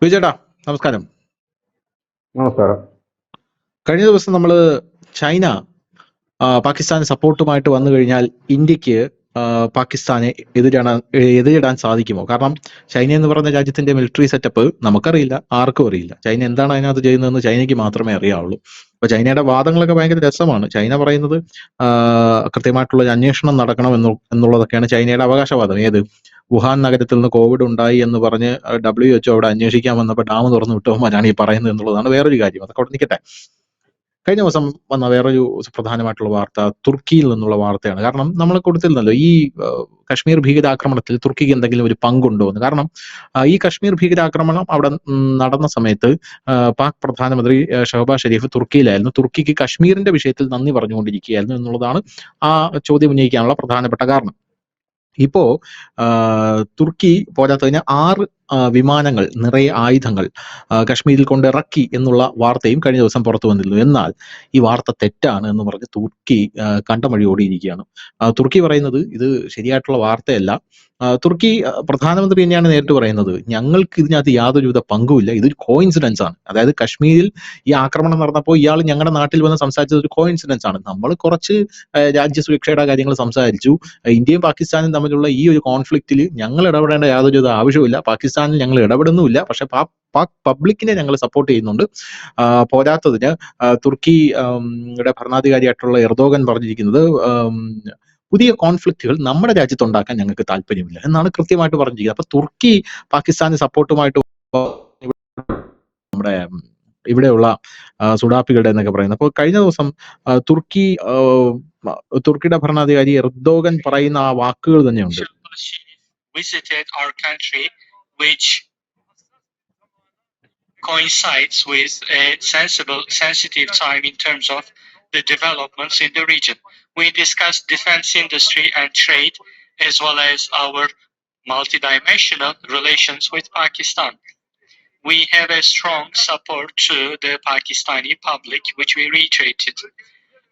വിജയേട്ടാ നമസ്കാരം. നമസ്കാരം. കഴിഞ്ഞ ദിവസം നമ്മൾ ചൈന പാകിസ്ഥാന് സപ്പോർട്ടുമായിട്ട് വന്നു കഴിഞ്ഞാൽ ഇന്ത്യക്ക് പാകിസ്ഥാനെ എതിരിടാൻ സാധിക്കുമോ? കാരണം ചൈന എന്ന് പറയുന്ന രാജ്യത്തിന്റെ മിലിറ്ററി സെറ്റപ്പ് നമുക്കറിയില്ല, ആർക്കും അറിയില്ല. ചൈന എന്താണ് അതിനകത്ത് ചെയ്യുന്നതെന്ന് ചൈനയ്ക്ക് മാത്രമേ അറിയാവുള്ളൂ. അപ്പൊ ചൈനയുടെ വാദങ്ങളൊക്കെ ഭയങ്കര രസമാണ്. ചൈന പറയുന്നത് കൃത്യമായിട്ടുള്ള ഒരു അന്വേഷണം നടക്കണം എന്നുള്ളതൊക്കെയാണ് ചൈനയുടെ അവകാശവാദം. ഏത് വുഹാൻ നഗരത്തിൽ നിന്ന് കോവിഡ് ഉണ്ടായി എന്ന് പറഞ്ഞ് WHO അവിടെ അന്വേഷിക്കാൻ വന്നപ്പോൾ ഡാം തുറന്നു വിട്ടവന്മാരാണ് ഈ പറയുന്നത് എന്നുള്ളതാണ് വേറൊരു കാര്യം. അതൊക്കെ അവിടെ നിൽക്കട്ടെ. കഴിഞ്ഞ ദിവസം വന്ന വേറൊരു പ്രധാനമായിട്ടുള്ള വാർത്ത തുർക്കിയിൽ നിന്നുള്ള വാർത്തയാണ്. കാരണം നമ്മൾ കൊടുത്തിരുന്നല്ലോ ഈ കശ്മീർ ഭീകരാക്രമണത്തിൽ തുർക്കിക്ക് എന്തെങ്കിലും ഒരു പങ്കുണ്ടോ എന്ന്. കാരണം ഈ കശ്മീർ ഭീകരാക്രമണം അവിടെ നടന്ന സമയത്ത് പാക് പ്രധാനമന്ത്രി ഷഹബാസ് ഷെരീഫ് തുർക്കിയിലായിരുന്നു. തുർക്കിക്ക് കശ്മീരിന്റെ വിഷയത്തിൽ നന്ദി പറഞ്ഞുകൊണ്ടിരിക്കുകയായിരുന്നു എന്നുള്ളതാണ് ആ ചോദ്യം ഉന്നയിക്കാനുള്ള പ്രധാനപ്പെട്ട കാരണം. ഇപ്പോ തുർക്കി പോരാത്തതിന് 6 വിമാനങ്ങൾ നിറയെ ആയുധങ്ങൾ കശ്മീരിൽ കൊണ്ടിറക്കി എന്നുള്ള വാർത്തയും കഴിഞ്ഞ ദിവസം പുറത്തു വന്നിരുന്നു. എന്നാൽ ഈ വാർത്ത തെറ്റാണ് എന്ന് പറഞ്ഞ് തുർക്കി കണ്ടമഴി ഓടിയിരിക്കുകയാണ്. തുർക്കി പറയുന്നത് ഇത് ശരിയായിട്ടുള്ള വാർത്തയല്ല. തുർക്കി പ്രധാനമന്ത്രി തന്നെയാണ് നേരിട്ട് പറയുന്നത്, ഞങ്ങൾക്ക് ഇതിനകത്ത് യാതൊരുവിധ പങ്കുമില്ല, ഇതൊരു കോയിൻസിഡൻസ് ആണ്. അതായത് കശ്മീരിൽ ഈ ആക്രമണം നടന്നപ്പോൾ ഇയാൾ ഞങ്ങളുടെ നാട്ടിൽ വന്ന് സംസാരിച്ചത് ഒരു കോയിൻസിഡൻസ് ആണ്. നമ്മൾ കുറച്ച് രാജ്യസുരക്ഷയുടെ കാര്യങ്ങൾ സംസാരിച്ചു. ഇന്ത്യയും പാകിസ്ഥാനും തമ്മിലുള്ള ഈ ഒരു കോൺഫ്ലിക്റ്റിൽ ഞങ്ങൾ ഇടപെടേണ്ട യാതൊരുവിധ ആവശ്യമില്ല, പാകിസ്ഥാനിൽ ഞങ്ങൾ ഇടപെടുന്നുമില്ല, പക്ഷെ പാക് പബ്ലിക്കിനെ ഞങ്ങൾ സപ്പോർട്ട് ചെയ്യുന്നുണ്ട്. പോരാത്തതിന് തുർക്കി ഭരണാധികാരിയായിട്ടുള്ള എർദോഗൻ പറഞ്ഞിരിക്കുന്നത് പുതിയ കോൺഫ്ലിക്റ്റുകൾ നമ്മുടെ രാജ്യത്തുണ്ടാക്കാൻ ഞങ്ങൾക്ക് താല്പര്യമില്ല എന്നാണ് കൃത്യമായിട്ട് പറഞ്ഞിരിക്കുന്നത്. അപ്പൊ തുർക്കി പാകിസ്ഥാന് സപ്പോർട്ടുമായിട്ട് നമ്മുടെ ഇവിടെയുള്ള സുഡാപ്പികളുടെ എന്നൊക്കെ പറയുന്നത്. അപ്പോൾ കഴിഞ്ഞ ദിവസം തുർക്കിയുടെ ഭരണാധികാരി എർദോഗൻ പറയുന്ന ആ വാക്കുകൾ തന്നെയുണ്ട്. Coincides with a sensitive time in terms of the developments in the region. We discussed defense industry and trade, as well as our multidimensional relations with Pakistan. We have a strong support to the Pakistani public, which we reiterated.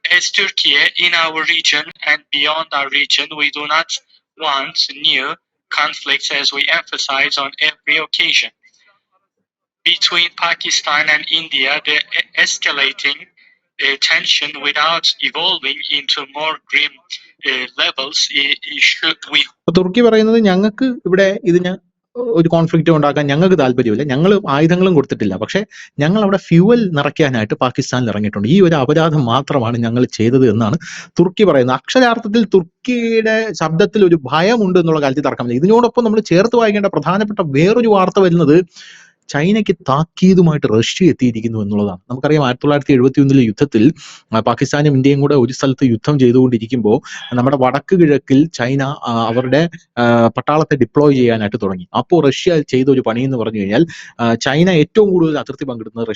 As Turkey, in our region and beyond our region, we do not want new conflicts, as we emphasize on every occasion. Between Pakistan and India, the escalating tension without evolving into more grim levels തുർക്കി പറയുന്നത് ഞങ്ങൾക്ക് ഇവിടെ ഇതിന് ഒരു conflict ഉണ്ടാക്കാൻ ഞങ്ങൾക്ക് താല്പര്യമില്ല, ഞങ്ങൾ ആയുധങ്ങളും കൊടുത്തിട്ടില്ല, പക്ഷെ ഞങ്ങൾ അവിടെ ഫ്യൂവൽ നിറയ്ക്കാനായിട്ട് പാകിസ്ഥാനിൽ ഇറങ്ങിയിട്ടുണ്ട്, ഈ ഒരു അപരാധം മാത്രമാണ് ഞങ്ങൾ ചെയ്തത് എന്നാണ് തുർക്കി പറയുന്നത്. അക്ഷരാർത്ഥത്തിൽ തുർക്കിയുടെ ശബ്ദത്തിൽ ഒരു ഭയമുണ്ട് എന്നുള്ള കാര്യത്തിൽ തർക്കമില്ല. ഇതിനോടൊപ്പം നമ്മൾ ചേർത്ത് വായിക്കേണ്ട പ്രധാനപ്പെട്ട വേറൊരു വാർത്ത വരുന്നത് ചൈനയ്ക്ക് താക്കീതുമായിട്ട് റഷ്യ എത്തിയിരിക്കുന്നു എന്നുള്ളതാണ്. നമുക്കറിയാം 1971 യുദ്ധത്തിൽ പാകിസ്ഥാനും ഇന്ത്യയും കൂടെ ഒരു സ്ഥലത്ത് യുദ്ധം ചെയ്തുകൊണ്ടിരിക്കുമ്പോൾ നമ്മുടെ വടക്ക് കിഴക്കിൽ ചൈന അവരുടെ പട്ടാളത്തെ ഡിപ്ലോയ് ചെയ്യാനായിട്ട് തുടങ്ങി. അപ്പോൾ റഷ്യ ചെയ്ത ഒരു പണി എന്ന് പറഞ്ഞു കഴിഞ്ഞാൽ ചൈന ഏറ്റവും കൂടുതൽ അതിർത്തി പങ്കിടുന്നത്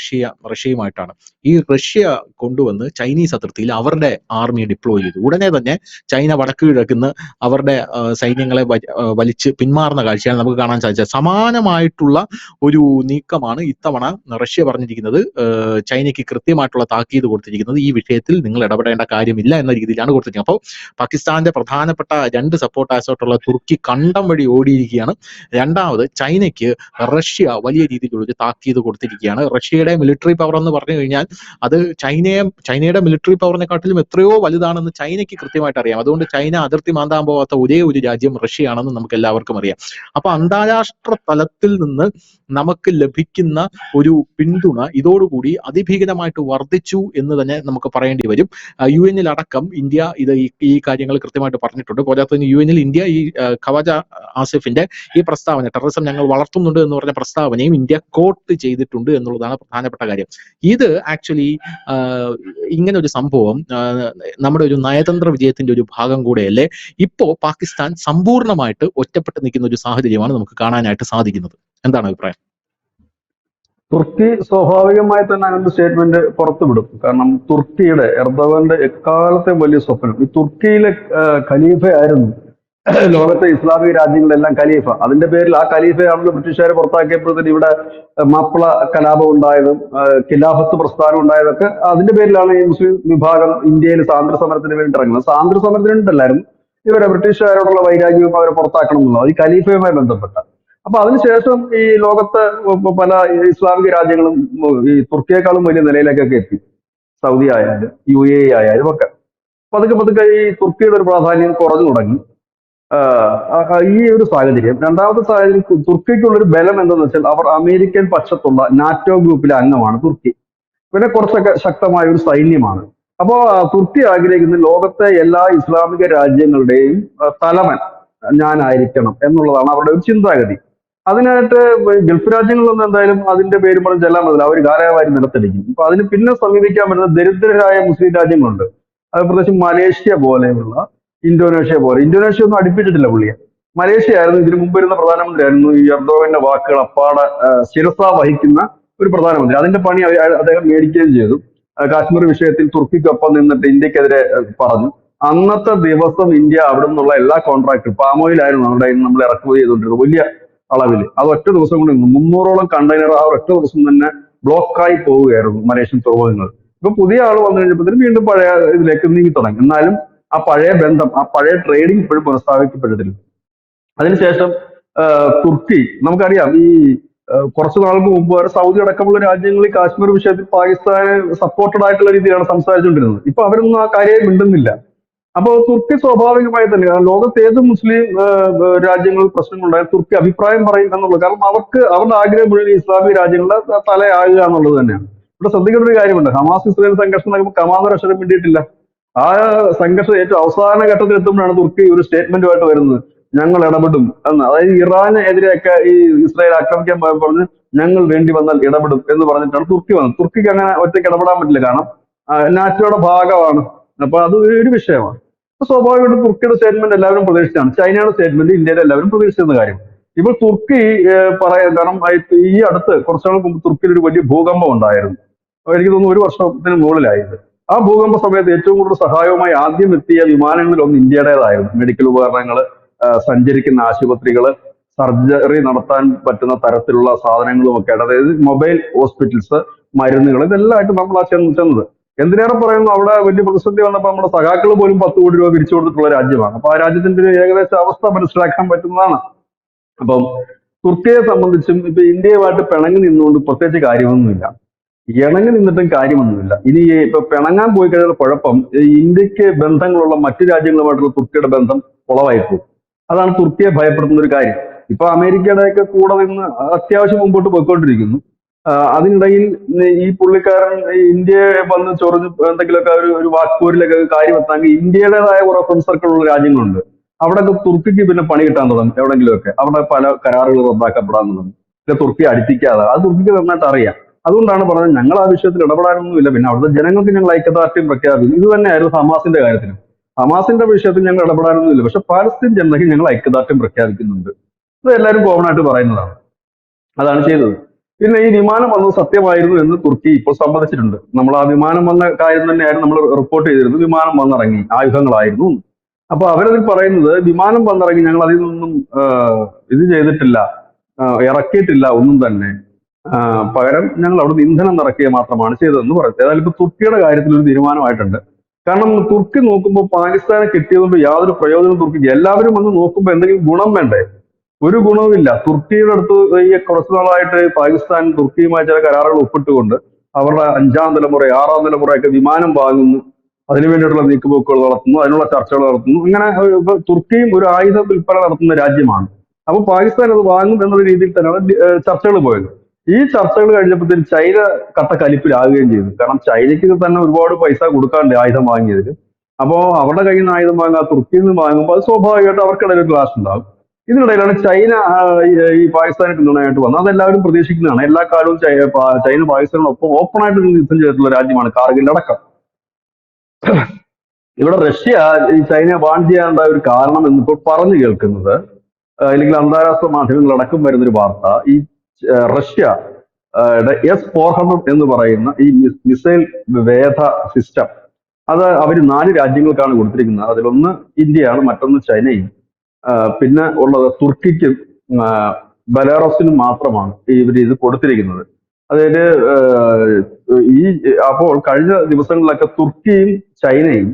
റഷ്യയുമായിട്ടാണ്. ഈ റഷ്യ കൊണ്ടുവന്ന് ചൈനീസ് അതിർത്തിയിൽ അവരുടെ ആർമിയെ ഡിപ്ലോയ് ചെയ്തു. ഉടനെ തന്നെ ചൈന വടക്ക് കിഴക്കുന്ന് അവരുടെ സൈന്യങ്ങളെ വലിച്ച് പിന്മാറുന്ന കാഴ്ചയാണ് നമുക്ക് കാണാൻ സാധിച്ചത്. സമാനമായിട്ടുള്ള ഒരു നീക്കമാണ് ഇത്തവണ റഷ്യ പറഞ്ഞിരിക്കുന്നത്. ചൈനയ്ക്ക് കൃത്യമായിട്ടുള്ള താക്കീത് കൊടുത്തിരിക്കുന്നത്, ഈ വിഷയത്തിൽ നിങ്ങൾ ഇടപെടേണ്ട കാര്യമില്ല എന്ന രീതിയിലാണ് കൊടുത്തിരിക്കുന്നത്. അപ്പോൾ പാകിസ്ഥാന്റെ പ്രധാനപ്പെട്ട 2 സപ്പോർട്ടേഴ്സായിട്ടുള്ള തുർക്കി കണ്ടം വഴി ഓടിയിരിക്കുകയാണ്. രണ്ടാമത് ചൈനയ്ക്ക് റഷ്യ വലിയ രീതിയിലുള്ള ഒരു താക്കീത് കൊടുത്തിരിക്കുകയാണ്. റഷ്യയുടെ മിലിറ്ററി പവർ എന്ന് പറഞ്ഞു കഴിഞ്ഞാൽ അത് ചൈനയുടെ മിലിറ്ററി പവറിനെക്കാട്ടിലും എത്രയോ വലുതാണെന്ന് ചൈനയ്ക്ക് കൃത്യമായിട്ട് അറിയാം. അതുകൊണ്ട് ചൈന അതിർത്തി മാന്താൻ പോകാത്ത ഒരേ ഒരു രാജ്യം റഷ്യയാണെന്ന് നമുക്ക് എല്ലാവർക്കും അറിയാം. അപ്പൊ അന്താരാഷ്ട്ര തലത്തിൽ നിന്ന് നമുക്ക് ലഭിക്കുന്ന ഒരു പിന്തുണ ഇതോടുകൂടി അതിഭീകരമായിട്ട് വർദ്ധിച്ചു എന്ന് തന്നെ നമുക്ക് പറയേണ്ടി വരും. UN അടക്കം ഇന്ത്യ ഈ കാര്യങ്ങൾ കൃത്യമായിട്ട് പറഞ്ഞിട്ടുണ്ട്. പോരാത്തതിന് UN ഇന്ത്യ ഈ ഖവാജ ആസിഫിന്റെ ഈ പ്രസ്താവന, ടെററിസം ഞങ്ങൾ വളർത്തുന്നുണ്ട് എന്ന് പറഞ്ഞ പ്രസ്താവനയും ഇന്ത്യ കോട്ട് ചെയ്തിട്ടുണ്ട് എന്നുള്ളതാണ് പ്രധാനപ്പെട്ട കാര്യം. ഇത് ആക്ച്വലി ഇങ്ങനെ ഒരു സംഭവം നമ്മുടെ ഒരു നയതന്ത്ര വിജയത്തിന്റെ ഒരു ഭാഗം കൂടെയല്ലേ. ഇപ്പോ പാകിസ്ഥാൻ സമ്പൂർണ്ണമായിട്ട് ഒറ്റപ്പെട്ട് നിൽക്കുന്ന ഒരു സാഹചര്യമാണ് നമുക്ക് കാണാനായിട്ട് സാധിക്കുന്നത്. എന്താണ് അഭിപ്രായം? തുർക്കി സ്വാഭാവികമായി തന്നെ അങ്ങനത്തെ സ്റ്റേറ്റ്മെന്റ് പുറത്തുവിടും. കാരണം തുർക്കിയുടെ എർദോഗന്റെ എക്കാലത്തെ വലിയ സ്വപ്നം ഈ തുർക്കിയിലെ ഖലീഫ ആയിരുന്നു ലോകത്തെ ഇസ്ലാമിക രാജ്യങ്ങളിലെല്ലാം ഖലീഫ. അതിന്റെ പേരിൽ ആ ഖലീഫയാണല്ലോ ബ്രിട്ടീഷുകാരെ പുറത്താക്കിയപ്പോഴത്തേന് ഇവിടെ മാപ്പിള കലാപം ഉണ്ടായതും ഖിലാഫത്ത് പ്രസ്ഥാനം ഉണ്ടായതൊക്കെ അതിന്റെ പേരിലാണ് ഈ മുസ്ലിം വിഭാഗം ഇന്ത്യയിൽ സ്വാതന്ത്ര്യ സമരത്തിന് വേണ്ടി ഇറങ്ങുന്നത്. സ്വാതന്ത്ര്യ സമരത്തിന് വേണ്ടിയിട്ടല്ലായിരുന്നു, ഇവരെ ബ്രിട്ടീഷുകാരോടുള്ള വൈരാഗ്യവും അവരെ പുറത്താക്കണം എന്നുള്ളത് ഈ ഖലീഫയുമായി ബന്ധപ്പെട്ട. അപ്പൊ അതിനുശേഷം ഈ ലോകത്ത് പല ഇസ്ലാമിക രാജ്യങ്ങളും ഈ തുർക്കിയെക്കാളും വലിയ നിലയിലേക്കൊക്കെ എത്തി. സൗദി ആയാലും UAE ആയാലും ഒക്കെ. പതുക്കെ പതുക്കെ ഈ തുർക്കിയുടെ ഒരു പ്രാധാന്യം കുറഞ്ഞു തുടങ്ങി. ഈ ഒരു സാഹചര്യം. രണ്ടാമത്തെ സാഹചര്യം, തുർക്കിക്കുള്ള ഒരു ബലം എന്തെന്ന് വെച്ചാൽ അവർ അമേരിക്കൻ പക്ഷത്തുള്ള നാറ്റോ ഗ്രൂപ്പിലെ അംഗമാണ് തുർക്കി. പിന്നെ കുറച്ചൊക്കെ ശക്തമായ ഒരു സൈന്യമാണ്. അപ്പോ തുർക്കി ആഗ്രഹിക്കുന്ന ലോകത്തെ എല്ലാ ഇസ്ലാമിക രാജ്യങ്ങളുടെയും തലവൻ ഞാനായിരിക്കണം എന്നുള്ളതാണ് അവരുടെ ഒരു ചിന്താഗതി. അതിനായിട്ട് ഗൾഫ് രാജ്യങ്ങളിലൊന്നും എന്തായാലും അതിന്റെ പേര് പറഞ്ഞ് ചെല്ലാൻ പറ്റില്ല, അവർ കാലയവാരി നിലത്തിടിക്കും. അപ്പൊ അതിന് പിന്നെ സമീപിക്കാൻ പറ്റുന്ന ദരിദ്രരായ മുസ്ലിം രാജ്യങ്ങളുണ്ട്. അത് പ്രത്യേകിച്ച് മലേഷ്യ പോലെയുള്ള, ഇന്തോനേഷ്യ ഒന്നും അടുപ്പിച്ചിട്ടില്ല പുള്ളിയെ. മലേഷ്യ ആയിരുന്നു ഇതിനു മുമ്പ് ഇരുന്ന പ്രധാനമന്ത്രിയായിരുന്നു ഈ എർദോഗന്റെ വാക്കുകൾ അപ്പാടെ ശിരസ വഹിക്കുന്ന ഒരു പ്രധാനമന്ത്രി. അതിന്റെ പണി അദ്ദേഹം മേടിക്കുകയും ചെയ്തു. കാശ്മീർ വിഷയത്തിൽ തുർക്കിക്കൊപ്പം നിന്നിട്ട് ഇന്ത്യക്കെതിരെ പറഞ്ഞു. അന്നത്തെ ദിവസം ഇന്ത്യ അവിടെ നിന്നുള്ള എല്ലാ കോൺട്രാക്ടും, പാമോയിലായിരുന്നു നമ്മുടെ കയ്യിൽ നിന്ന് നമ്മൾ ഇറക്കുമതി ചെയ്തുകൊണ്ടിരുന്നത് വലിയ അളവിൽ. അത് ഒറ്റ ദിവസം കൊണ്ട് 300ഓളം കണ്ടെയ്നർ ആ ഒറ്റ ദിവസം തന്നെ ബ്ലോക്കായി പോവുകയായിരുന്നു മലേഷ്യൻ തുറമുഖങ്ങൾ. ഇപ്പൊ പുതിയ ആൾ വന്നു കഴിഞ്ഞപ്പോഴത്തേനും വീണ്ടും പഴയ ഇതിലേക്ക് നീങ്ങി തുടങ്ങി. എന്നാലും ആ പഴയ ബന്ധം, ആ പഴയ ട്രേഡിംഗ് ഇപ്പോഴും പുനഃസ്ഥാപിക്കപ്പെട്ടിട്ടില്ല. അതിനുശേഷം തുർക്കി, നമുക്കറിയാം ഈ കുറച്ചു നാൾക്ക് മുമ്പ് വരെ സൗദി അടക്കമുള്ള രാജ്യങ്ങളിൽ കാശ്മീർ വിഷയത്തിൽ പാകിസ്ഥാന് സപ്പോർട്ടഡ് ആയിട്ടുള്ള രീതിയിലാണ് സംസാരിച്ചുകൊണ്ടിരുന്നത്. ഇപ്പൊ അവരൊന്നും ആ കാര്യം മിണ്ടുന്നില്ല. അപ്പോൾ തുർക്കി സ്വാഭാവികമായി തന്നെ, ലോകത്ത് ഏത് മുസ്ലിം രാജ്യങ്ങളിൽ പ്രശ്നങ്ങളുണ്ടായാൽ തുർക്കി അഭിപ്രായം പറയും എന്നുള്ളത്. കാരണം അവരുടെ ആഗ്രഹം മുഴുവൻ ഇസ്ലാമിക രാജ്യങ്ങളുടെ തലയാകുക എന്നുള്ളത് തന്നെയാണ്. ഇവിടെ ശ്രദ്ധിക്കേണ്ട ഒരു കാര്യമുണ്ട്, ഹമാസ് ഇസ്രായേൽ സംഘർഷം നടക്കുമ്പോൾ കമാന്നൊരു അക്ഷരം വേണ്ടിയിട്ടില്ല. ആ സംഘർഷം ഏറ്റവും അവസാന ഘട്ടത്തിൽ എത്തുമ്പോഴാണ് തുർക്കി ഒരു സ്റ്റേറ്റ്മെന്റുമായിട്ട് വരുന്നത്, ഞങ്ങൾ ഇടപെടും എന്ന്. അതായത് ഇറാനെതിരെയൊക്കെ ഈ ഇസ്രായേൽ ആക്രമിക്കാൻ പറഞ്ഞ് ഞങ്ങൾ വേണ്ടി വന്നാൽ ഇടപെടും എന്ന് പറഞ്ഞിട്ടാണ് തുർക്കി വന്നത്. തുർക്കിക്ക് അങ്ങനെ ഒറ്റയ്ക്ക് ഇടപെടാൻ പറ്റില്ല, കാരണം നാറ്റോയുടെ ഭാഗമാണ്. അപ്പൊ അത് ഒരു വിഷയമാണ്. സ്വാഭാവികമായിട്ടും തുർക്കിയുടെ സ്റ്റേറ്റ്മെന്റ് എല്ലാവരും പ്രതീക്ഷിച്ചാണ്. ചൈനയുടെ സ്റ്റേറ്റ്മെന്റ് ഇന്ത്യയിൽ എല്ലാവരും പ്രതീക്ഷിച്ചിരുന്ന കാര്യം. ഇപ്പോൾ തുർക്കി പറയാൻ കാരണം, ഈ അടുത്ത് കുറച്ചുനാൾ മുമ്പ് തുർക്കിയിൽ ഒരു വലിയ ഭൂകമ്പം ഉണ്ടായിരുന്നു. എനിക്ക് തോന്നുന്നു 1 വർഷത്തിന് മുകളിലായത്. ആ ഭൂകമ്പ സമയത്ത് ഏറ്റവും കൂടുതൽ സഹായവുമായി ആദ്യം എത്തിയ വിമാനങ്ങളിൽ ഒന്ന് ഇന്ത്യയുടേതായിരുന്നു. മെഡിക്കൽ ഉപകരണങ്ങൾ, സഞ്ചരിക്കുന്ന ആശുപത്രികൾ, സർജറി നടത്താൻ പറ്റുന്ന തരത്തിലുള്ള സാധനങ്ങളും ഒക്കെ, അതായത് മൊബൈൽ ഹോസ്പിറ്റൽസ്, മരുന്നുകൾ, ഇതെല്ലാമായിട്ട് നമ്മൾ ആ ചെന്നത്. എന്തിനേറെ പറയുന്നു, അവിടെ വലിയ പ്രതിസന്ധി വന്നപ്പോൾ നമ്മുടെ സഖാക്കൾ പോലും 10 കോടി രൂപ പിരിച്ചു കൊടുത്തിട്ടുള്ള രാജ്യമാണ്. അപ്പൊ ആ രാജ്യത്തിന്റെ ഒരു ഏകദേശ അവസ്ഥ മനസ്സിലാക്കാൻ പറ്റുന്നതാണ്. അപ്പം തുർക്കിയെ സംബന്ധിച്ചും ഇപ്പൊ ഇന്ത്യയുമായിട്ട് പിണങ്ങി നിന്നുകൊണ്ട് പ്രത്യേകിച്ച് കാര്യമൊന്നുമില്ല, ഇണങ്ങി നിന്നിട്ടും കാര്യമൊന്നുമില്ല. ഇനി ഇപ്പൊ പിണങ്ങാൻ പോയി കഴിഞ്ഞാൽ കുഴപ്പം, ഇന്ത്യക്ക് ബന്ധങ്ങളുള്ള മറ്റു രാജ്യങ്ങളുമായിട്ടുള്ള തുർക്കിയുടെ ബന്ധം കുളവായി പോകും. അതാണ് തുർക്കിയെ ഭയപ്പെടുത്തുന്ന ഒരു കാര്യം. ഇപ്പൊ അമേരിക്കയുടെയൊക്കെ കൂടെ നിന്ന് അത്യാവശ്യം മുമ്പോട്ട് പോയിക്കൊണ്ടിരിക്കുന്നു. അതിനിടയിൽ ഈ പുള്ളിക്കാരൻ ഇന്ത്യയെ വന്ന് ചൊറിഞ്ഞ് എന്തെങ്കിലുമൊക്കെ ഒരു വാക്പോരിലൊക്കെ കാര്യം എത്താമെങ്കിൽ ഇന്ത്യയുടേതായ കുറെ ഫ്രണ്ട് സർക്കിൾ ഉള്ള രാജ്യങ്ങളുണ്ട്. അവിടെയൊക്കെ തുർക്കിക്ക് പിന്നെ പണി കിട്ടാൻ തുടങ്ങും. എവിടെങ്കിലുമൊക്കെ അവിടെ പല കരാറുകൾ റദ്ദാക്കപ്പെടാൻ തുടങ്ങും. പിന്നെ തുർക്കി അടുപ്പിക്കാതെ, അത് തുർക്കിക്ക് നന്നായിട്ട് അറിയാം. അതുകൊണ്ടാണ് പറഞ്ഞത് ഞങ്ങൾ ആ വിഷയത്തിൽ ഇടപെടാനൊന്നുമില്ല, പിന്നെ അവിടുത്തെ ജനങ്ങൾക്ക് ഞങ്ങൾ ഐക്യദാർഢ്യം പ്രഖ്യാപിക്കും. ഇത് തന്നെയായിരുന്നു ഹമാസിന്റെ കാര്യത്തിലും. ഹമാസിന്റെ വിഷയത്തിൽ ഞങ്ങൾ ഇടപെടാനൊന്നുമില്ല, പക്ഷെ പാലസ്തീൻ ജനതയ്ക്ക് ഞങ്ങൾ ഐക്യദാർഢ്യം പ്രഖ്യാപിക്കുന്നുണ്ട്. ഇത് എല്ലാവരും കോമൺ ആയിട്ട് പറയുന്നതാണ്. അതാണ് ചെയ്തത്. പിന്നെ ഈ വിമാനം വന്നത് സത്യമായിരുന്നു എന്ന് തുർക്കി ഇപ്പോൾ സമ്മതിച്ചിട്ടുണ്ട്. നമ്മൾ ആ വിമാനം വന്ന കാര്യം തന്നെയായിരുന്നു നമ്മൾ റിപ്പോർട്ട് ചെയ്തിരുന്നത്. വിമാനം വന്നിറങ്ങി, ആയുധങ്ങളായിരുന്നു. അപ്പൊ അവരതിൽ പറയുന്നത് വിമാനം വന്നിറങ്ങി, ഞങ്ങൾ അതിൽ നിന്നും ഇത് ചെയ്തിട്ടില്ല, ഇറക്കിയിട്ടില്ല ഒന്നും തന്നെ. പകരം ഞങ്ങൾ അവിടുന്ന് ഇന്ധനം നിറയ്ക്കുക മാത്രമാണ് ചെയ്തതെന്ന് പറയുന്നത്. ഏതായാലും ഇപ്പൊ തുർക്കിയുടെ കാര്യത്തിൽ ഒരു തീരുമാനമായിട്ടുണ്ട്. കാരണം തുർക്കി നോക്കുമ്പോൾ പാകിസ്ഥാനെ കിട്ടിയതുകൊണ്ട് യാതൊരു പ്രയോജനം തുർക്കിക്ക്. എല്ലാവരും വന്ന് നോക്കുമ്പോൾ എന്തെങ്കിലും ഗുണം വേണ്ടേ? ഒരു ഗുണവുമില്ല. തുർക്കിയുടെ അടുത്ത് ഈ കുറച്ചു നാളായിട്ട് പാകിസ്ഥാൻ തുർക്കിയുമായി ചില കരാറുകൾ ഒപ്പിട്ടുകൊണ്ട് അവരുടെ 5ാം തലമുറ 6ാം തലമുറയൊക്കെ വിമാനം വാങ്ങുന്നു, അതിനു വേണ്ടിയിട്ടുള്ള നീക്കുപോക്കുകൾ നടത്തുന്നു, അതിനുള്ള ചർച്ചകൾ നടത്തുന്നു. ഇങ്ങനെ തുർക്കിയും ഒരു ആയുധ വിൽപ്പന നടത്തുന്ന രാജ്യമാണ്. അപ്പൊ പാകിസ്ഥാൻ അത് വാങ്ങും എന്നുള്ള രീതിയിൽ തന്നെയാണ് ചർച്ചകൾ പോയത്. ഈ ചർച്ചകൾ കഴിഞ്ഞപ്പോഴത്തേക്കും ചൈന കട്ട കലിപ്പിലാകുകയും ചെയ്തു. കാരണം ചൈനയ്ക്ക് തന്നെ ഒരുപാട് പൈസ കൊടുക്കാണ്ട് ആയുധം വാങ്ങിയതിൽ. അപ്പോ അവരുടെ കയ്യിൽ നിന്ന് ആയുധം വാങ്ങുക, തുർക്കിയിൽ നിന്ന് വാങ്ങുമ്പോൾ അത് സ്വാഭാവികമായിട്ട് അവർക്കിടയിൽ ഒരു ക്ലാഷ് ഉണ്ടാകും. ഇതിനിടയിലാണ് ചൈന ഈ പാകിസ്ഥാനെ പിന്തുണയായിട്ട് വന്നത്. അതെല്ലാവരും പ്രതീക്ഷിക്കുന്നതാണ്. എല്ലാ കാലവും ചൈന പാകിസ്ഥാനോടൊപ്പം ഓപ്പണായിട്ട് യുദ്ധം ചെയ്തിട്ടുള്ള രാജ്യമാണ്, കാർഗിൽ അടക്കം. ഇവിടെ റഷ്യ ഈ ചൈനയെ വാൺ ചെയ്യാനുണ്ടായ ഒരു കാരണം എന്നിപ്പോൾ പറഞ്ഞു കേൾക്കുന്നത്, അല്ലെങ്കിൽ അന്താരാഷ്ട്ര മാധ്യമങ്ങൾ അടക്കം വരുന്നൊരു വാർത്ത, ഈ റഷ്യ S-400 എന്ന് പറയുന്ന ഈ മിസൈൽ വേധ സിസ്റ്റം, അത് അവർ 4 രാജ്യങ്ങൾക്കാണ് കൊടുത്തിരിക്കുന്നത്. അതിലൊന്ന് ഇന്ത്യയാണ്, മറ്റൊന്ന് ചൈനയും, പിന്നെ ഉള്ളത് തുർക്കിക്കും ബെലാറസിനും മാത്രമാണ് ഇവർ ഇത് കൊടുത്തിരിക്കുന്നത്. അതായത് അപ്പോൾ കഴിഞ്ഞ ദിവസങ്ങളിലൊക്കെ തുർക്കിയും ചൈനയും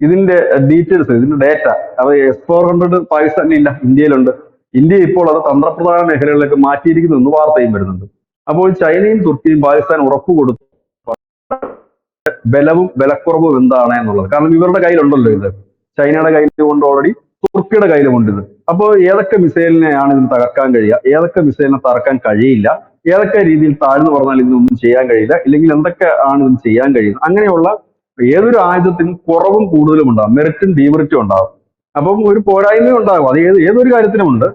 ഇതിന്റെ ഡീറ്റെയിൽസ്, ഇതിന്റെ ഡേറ്റ, അത് S-400 പാകിസ്ഥാനിലില്ല, ഇന്ത്യയിലുണ്ട്. ഇന്ത്യ ഇപ്പോൾ അത് തന്ത്രപ്രധാന മേഖലകളിലേക്ക് മാറ്റിയിരിക്കുന്നു എന്ന് വാർത്തയും വരുന്നുണ്ട്. അപ്പോൾ ചൈനയും തുർക്കിയും പാകിസ്ഥാൻ ഉറപ്പ് കൊടുത്തു ബലവും വിലക്കുറവും എന്താണ് എന്നുള്ളത്. കാരണം ഇവരുടെ കയ്യിലുണ്ടല്ലോ ഇത്, ചൈനയുടെ കയ്യിലുമുണ്ട് ഓൾറെഡി, തുർക്കിയുടെ കയ്യിലുമുണ്ട് ഇത്. അപ്പോൾ ഏതൊക്കെ മിസൈലിനെയാണ് ഇതിന് തകർക്കാൻ കഴിയുക, ഏതൊക്കെ മിസൈലിനെ തകർക്കാൻ കഴിയില്ല, ഏതൊക്കെ രീതിയിൽ താഴ്ന്നു പറഞ്ഞാൽ ഇതിനൊന്നും ചെയ്യാൻ കഴിയില്ല, ഇല്ലെങ്കിൽ എന്തൊക്കെ ആണ് ഇതിന് ചെയ്യാൻ കഴിയുന്നത്, അങ്ങനെയുള്ള ഏതൊരു ആയുധത്തിനും കുറവും കൂടുതലും ഉണ്ടാകും, മെറിറ്റും ഡീമെറിറ്റും ഉണ്ടാകും. അപ്പം ഒരു പോരായ്മയും ഉണ്ടാകും, അത് ഏതൊരു കാര്യത്തിനുമുണ്ട്.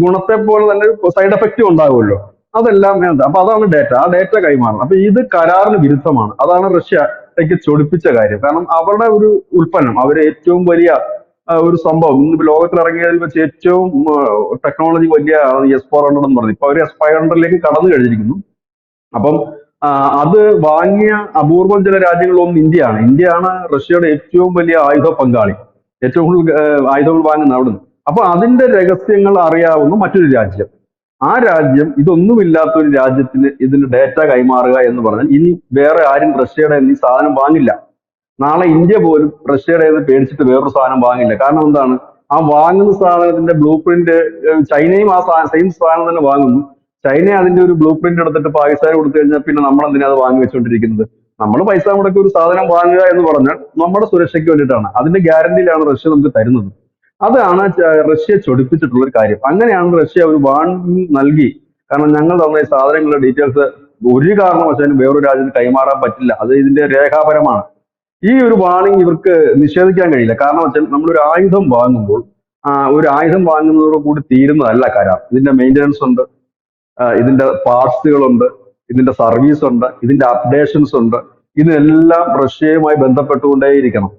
ഗുണത്തെ പോലെ തന്നെ സൈഡ് എഫക്റ്റും ഉണ്ടാകുമല്ലോ. അതെല്ലാം വേണ്ട. അപ്പൊ അതാണ് ഡേറ്റ, ആ ഡേറ്റ കൈമാറണം. അപ്പൊ ഇത് കരാറിന് വിരുദ്ധമാണ്. അതാണ് റഷ്യക്ക് ചൊടിപ്പിച്ച കാര്യം. കാരണം അവരുടെ ഒരു ഉൽപ്പന്നം, അവര് ഏറ്റവും വലിയ ഒരു സംഭവം, ഇന്ന് ലോകത്തിൽ ഇറങ്ങിയതിൽ വെച്ച് ഏറ്റവും ടെക്നോളജി വലിയ S-400 എന്ന് പറഞ്ഞു. ഇപ്പൊ അവർ S-500 കടന്നു കഴിഞ്ഞിരിക്കുന്നു. അപ്പം അത് വാങ്ങിയ അപൂർവം ചില രാജ്യങ്ങളിലൊന്നും ഇന്ത്യയാണ്. ഇന്ത്യയാണ് റഷ്യയുടെ ഏറ്റവും വലിയ ആയുധ പങ്കാളി, ഏറ്റവും കൂടുതൽ ആയുധങ്ങൾ വാങ്ങുന്ന അവിടുന്ന്. അപ്പൊ അതിന്റെ രഹസ്യങ്ങൾ അറിയാവുന്ന മറ്റൊരു രാജ്യം, ആ രാജ്യം ഇതൊന്നുമില്ലാത്ത ഒരു രാജ്യത്തിന് ഇതിന് ഡേറ്റ കൈമാറുക എന്ന് പറഞ്ഞാൽ ഇനി വേറെ ആരും റഷ്യയുടെ ഈ സാധനം വാങ്ങില്ല. നാളെ ഇന്ത്യ പോലും റഷ്യയുടെ പേടിച്ചിട്ട് വേറൊരു സാധനം വാങ്ങില്ല. കാരണം എന്താണ്, ആ വാങ്ങുന്ന സാധനത്തിന്റെ ബ്ലൂ പ്രിന്റ് ചൈനയും ആ സെയിം സാധനം തന്നെ വാങ്ങുന്നു. ചൈന അതിന്റെ ഒരു ബ്ലൂ പ്രിന്റ് എടുത്തിട്ട് പാകിസ്ഥാന് കൊടുത്തു കഴിഞ്ഞാൽ പിന്നെ നമ്മൾ എന്തിനാ അത് വാങ്ങി വെച്ചുകൊണ്ടിരിക്കുന്നത്? നമ്മൾ പൈസ മുടക്കി ഒരു സാധനം വാങ്ങുക എന്ന് പറഞ്ഞാൽ നമ്മുടെ സുരക്ഷയ്ക്ക് വേണ്ടിയിട്ടാണ്. അതിന്റെ ഗ്യാരണ്ടിയിലാണ് റഷ്യ നമുക്ക് തരുന്നത്. അതാണ് റഷ്യ ചൊടിപ്പിച്ചിട്ടുള്ള ഒരു കാര്യം. അങ്ങനെയാണ് റഷ്യ ഒരു വാർണിംഗ് നൽകി, കാരണം ഞങ്ങൾ തന്ന ഈ സാധനങ്ങളുടെ ഡീറ്റെയിൽസ് ഒരു കാരണവശാലും വേറൊരു രാജ്യത്തിന് കൈമാറാൻ പറ്റില്ല, അത് ഇതിന്റെ രേഖാപരമാണ്. ഈ ഒരു വാർണിംഗ് ഇവർക്ക് നിഷേധിക്കാൻ കഴിയില്ല. കാരണം വെച്ചാൽ നമ്മളൊരു ആയുധം വാങ്ങുമ്പോൾ ഒരു ആയുധം വാങ്ങുന്നതോട് കൂടി തീരുന്നതല്ല കരാർ. ഇതിന്റെ മെയിൻ്റനൻസ് ഉണ്ട്, ഇതിന്റെ പാർട്സുകളുണ്ട്, ഇതിന്റെ സർവീസ് ഉണ്ട്, ഇതിന്റെ അപ്ഡേഷൻസ് ഉണ്ട്. ഇതിനെല്ലാം റഷ്യയുമായി ബന്ധപ്പെട്ടുകൊണ്ടേയിരിക്കണം,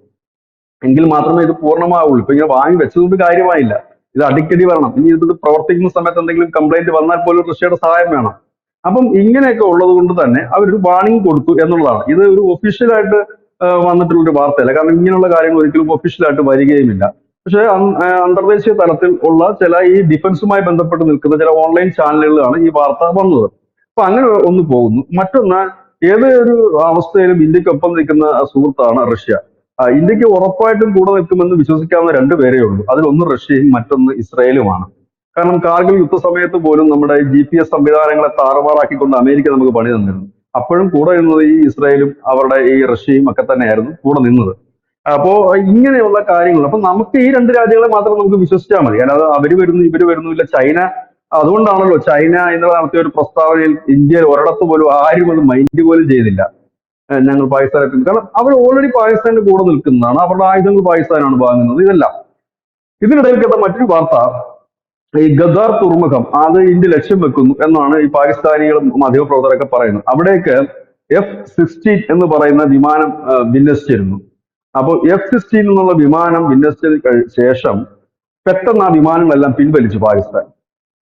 എങ്കിൽ മാത്രമേ ഇത് പൂർണ്ണമാവുള്ളൂ. ഇപ്പൊ ഇങ്ങനെ വാങ്ങി വെച്ചതുകൊണ്ട് കാര്യമായില്ല, ഇത് അടിക്കടി വരണം. ഇനി ഇത് പ്രവർത്തിക്കുന്ന സമയത്ത് എന്തെങ്കിലും കംപ്ലൈന്റ് വന്നാൽ പോലും റഷ്യയുടെ സഹായം വേണം. അപ്പം ഇങ്ങനെയൊക്കെ ഉള്ളത് കൊണ്ട് തന്നെ അവരൊരു വാർണിംഗ് കൊടുത്തു എന്നുള്ളതാണ്. ഇത് ഒരു ഒഫീഷ്യലായിട്ട് വന്നിട്ടുള്ള ഒരു വാർത്തയല്ല, കാരണം ഇങ്ങനെയുള്ള കാര്യങ്ങൾ ഒരിക്കലും ഒഫീഷ്യലായിട്ട് വരികയുമില്ല. പക്ഷെ അന്തർദേശീയ തലത്തിൽ ഉള്ള ചില ഈ ഡിഫൻസുമായി ബന്ധപ്പെട്ട് നിൽക്കുന്ന ചില ഓൺലൈൻ ചാനലുകളിലാണ് ഈ വാർത്ത വന്നത്. അപ്പൊ അങ്ങനെ ഒന്ന് പോകുന്നു. മറ്റൊന്ന്, ഏതൊരു അവസ്ഥയിലും ഇന്ത്യക്കൊപ്പം നിൽക്കുന്ന സുഹൃത്താണ് റഷ്യ. ഇന്ത്യക്ക് ഉറപ്പായിട്ടും കൂടെ നിൽക്കുമെന്ന് വിശ്വസിക്കാവുന്ന രണ്ടുപേരേ ഉള്ളൂ. അതിലൊന്ന് റഷ്യയും മറ്റൊന്ന് ഇസ്രായേലുമാണ്. കാരണം കാർഗിൽ യുദ്ധസമയത്ത് പോലും നമ്മുടെ GPS സംവിധാനങ്ങളെ താറുമാറാക്കിക്കൊണ്ട് അമേരിക്ക നമുക്ക് പണി തന്നിരുന്നു. അപ്പോഴും കൂടെ നിന്നത് ഈ ഇസ്രായേലും അവരുടെ ഈ റഷ്യയും ഒക്കെ തന്നെയായിരുന്നു കൂടെ നിന്നത്. അപ്പോ ഇങ്ങനെയുള്ള കാര്യങ്ങൾ, അപ്പൊ നമുക്ക് ഈ രണ്ട് രാജ്യങ്ങളെ മാത്രം നമുക്ക് വിശ്വസിച്ചാൽ മതി. അല്ലാതെ അവര് വരുന്നു ഇവര് വരുന്നില്ല. ചൈന, അതുകൊണ്ടാണല്ലോ ചൈന ഇന്നലെ നടത്തിയ ഒരു പ്രസ്താവനയിൽ ഇന്ത്യയിൽ ഒരിടത്ത് പോലും ആരും അത് മൈൻഡ് പോലും ചെയ്തില്ല. ഞങ്ങൾ പാകിസ്ഥാനെ, കാരണം അവർ ഓൾറെഡി പാകിസ്ഥാന്റെ കൂടെ നിൽക്കുന്നതാണ്, അവരുടെ ആയുധങ്ങൾ പാകിസ്ഥാനാണ് വാങ്ങുന്നത്, ഇതെല്ലാം. ഇതിനിടയിൽ കേട്ട മറ്റൊരു വാർത്ത, ഈ ഗദാർ തുറമുഖം അത് ഇന്ത്യ ലക്ഷ്യം വെക്കുന്നു എന്നാണ് ഈ പാകിസ്ഥാനികളും മാധ്യമപ്രവർത്തകരൊക്കെ പറയുന്നത്. അവിടേക്ക് F-16 എന്ന് പറയുന്ന വിമാനം വിന്യസിച്ചിരുന്നു. അപ്പോൾ F-16 എന്നുള്ള വിമാനം വിന്യസിച്ചതിന് ശേഷം പെട്ടെന്ന് ആ വിമാനങ്ങളെല്ലാം പിൻവലിച്ചു പാകിസ്ഥാൻ.